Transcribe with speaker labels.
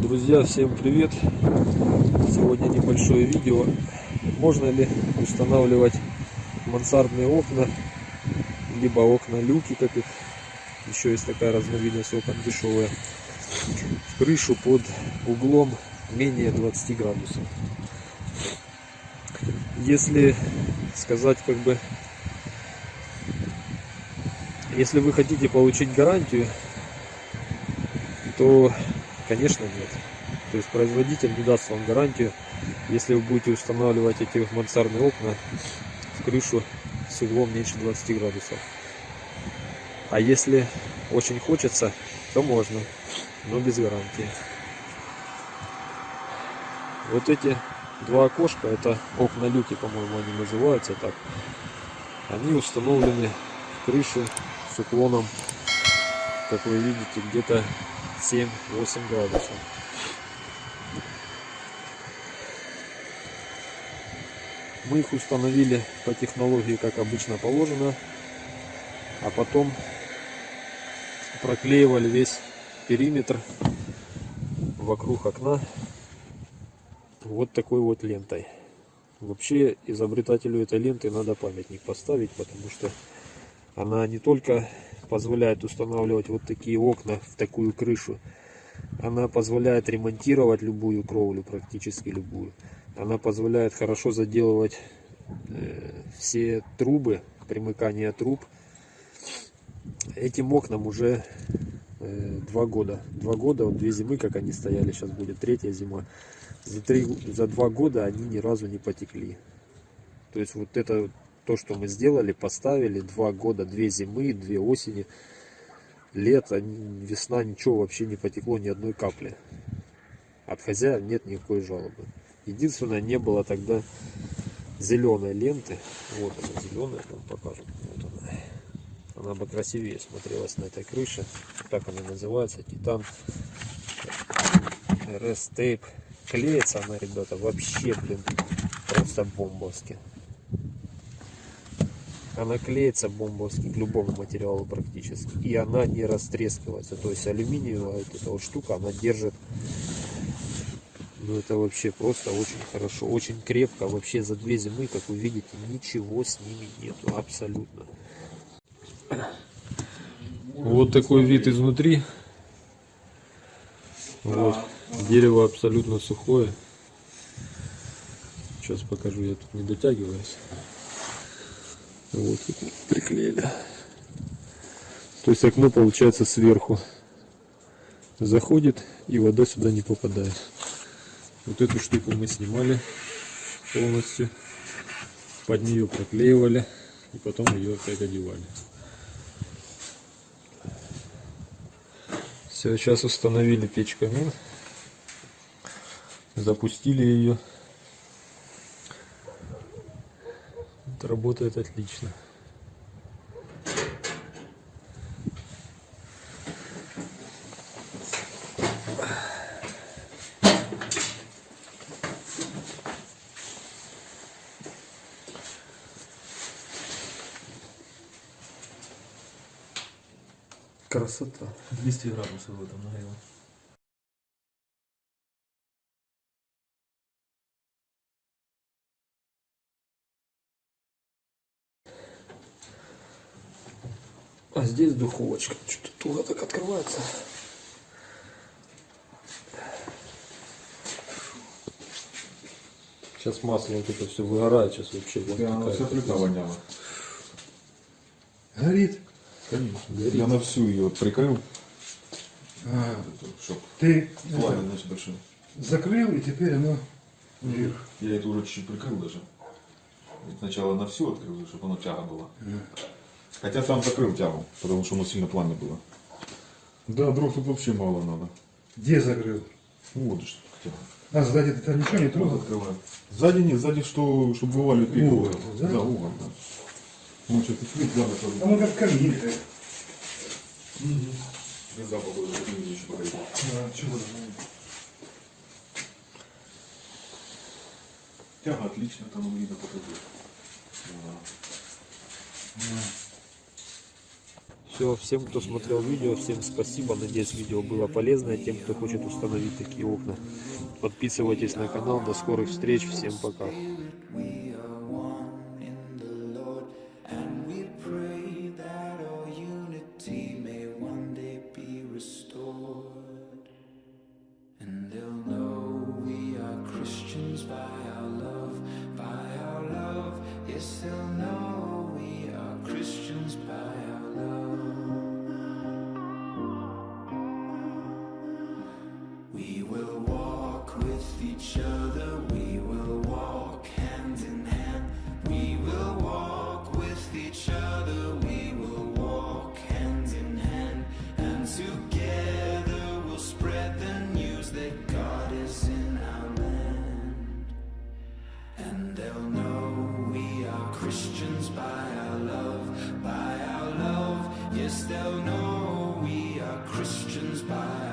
Speaker 1: Друзья, всем привет! Сегодня небольшое видео. Можно ли устанавливать мансардные окна, либо окна-люки, как их еще есть такая разновидность окон дешевая, в крышу под углом менее 20 градусов. Если сказать если вы хотите получить гарантию, то конечно нет. То есть производитель не даст вам гарантию, если вы будете устанавливать эти мансардные окна в крышу с углом меньше 20 градусов. А если очень хочется, то можно, но без гарантии. Вот эти два окошка, это окна-люки, по-моему, они называются так. Они установлены в крышу с уклоном, как вы видите, где-то 7-8 градусов. Мы их установили по технологии, как обычно положено, а потом проклеивали весь периметр вокруг окна вот такой вот лентой. Вообще изобретателю этой ленты надо памятник поставить, потому что она не только позволяет устанавливать вот такие окна в такую крышу, она позволяет ремонтировать любую кровлю, практически любую. Она позволяет хорошо заделывать все трубы, примыкание труб. Этим окнам уже 2 года. 2 года, вот 2 зимы, как они стояли, сейчас будет 3-я зима. За 2 года они ни разу не потекли. То есть вот это то, что мы сделали, поставили 2 года, 2 зимы, 2 осени, лето, весна, ничего вообще не потекло, ни одной капли. От хозяев нет никакой жалобы. Единственное, не было тогда зеленой ленты. Вот она зеленая, вам покажу. Вот она. Она бы красивее смотрелась на этой крыше. Так она называется, Титан RS Tape. Клеится она, ребята, вообще, просто бомбовски. Она клеится бомбовски к любому материалу практически. И она не растрескивается. То есть алюминиевая вот эта вот штука, она держит. Ну это вообще просто очень хорошо, очень крепко. Вообще за 2 зимы, как вы видите, ничего с ними нету, абсолютно. Вот такой вид изнутри. Вот, дерево абсолютно сухое. Сейчас покажу, я тут не дотягиваюсь. Вот, приклеили. То есть окно получается сверху заходит, и вода сюда не попадает. Вот эту штуку мы снимали полностью, под нее проклеивали и потом ее опять одевали. Все, сейчас установили печь-камин, запустили ее. Это работает отлично. Красота.
Speaker 2: 200 градусов в этом нагрело.
Speaker 1: А здесь духовочка. Что-то туго так открывается. Сейчас масло вот это все выгорает, сейчас вообще вот
Speaker 2: Да, вся плита воняла.
Speaker 3: Горит.
Speaker 2: Конечно.
Speaker 1: Горит.
Speaker 2: Я на всю ее прикрыл, чтоб
Speaker 3: Ты
Speaker 2: пламя, значит, большое.
Speaker 3: закрыл, и теперь оно вверх.
Speaker 2: Я эту уже чуть-чуть прикрыл даже. Сначала на всю открыл, чтобы оно тяга была. Хотя сам закрыл тягу, потому что оно сильно пламя было. Да, дров тут вообще мало надо.
Speaker 3: Где закрыл?
Speaker 2: Ну вот что тяга.
Speaker 3: А сзади ты там ничего не
Speaker 2: Вот
Speaker 3: трогал?
Speaker 2: открываю. Сзади нет, сзади что, чтобы вываливать пику.
Speaker 3: Угол, да?
Speaker 2: Да, угол, да. Ну что, ты слив
Speaker 3: А ну как камин.
Speaker 2: без запаха уже не еще погоди.
Speaker 3: А, чего?
Speaker 2: Тяга отлично, там видно покажу.
Speaker 1: Все, всем, кто смотрел видео, всем спасибо. Надеюсь, видео было полезное тем, кто хочет установить такие окна. Подписывайтесь на канал. До скорых встреч. Всем пока.
Speaker 4: We are one in the Lord, and we pray that our unity may one day be restored. And they'll know we are Christians by our love, by our love. Yes, they'll know we are Christians by our love. We will walk with each other, we will walk hand in hand. We will walk with each other, we will walk hand in hand. And together we'll spread the news that God is in our land. And they'll know we are Christians by our love, by our love. Yes, they'll know we are Christians by our love.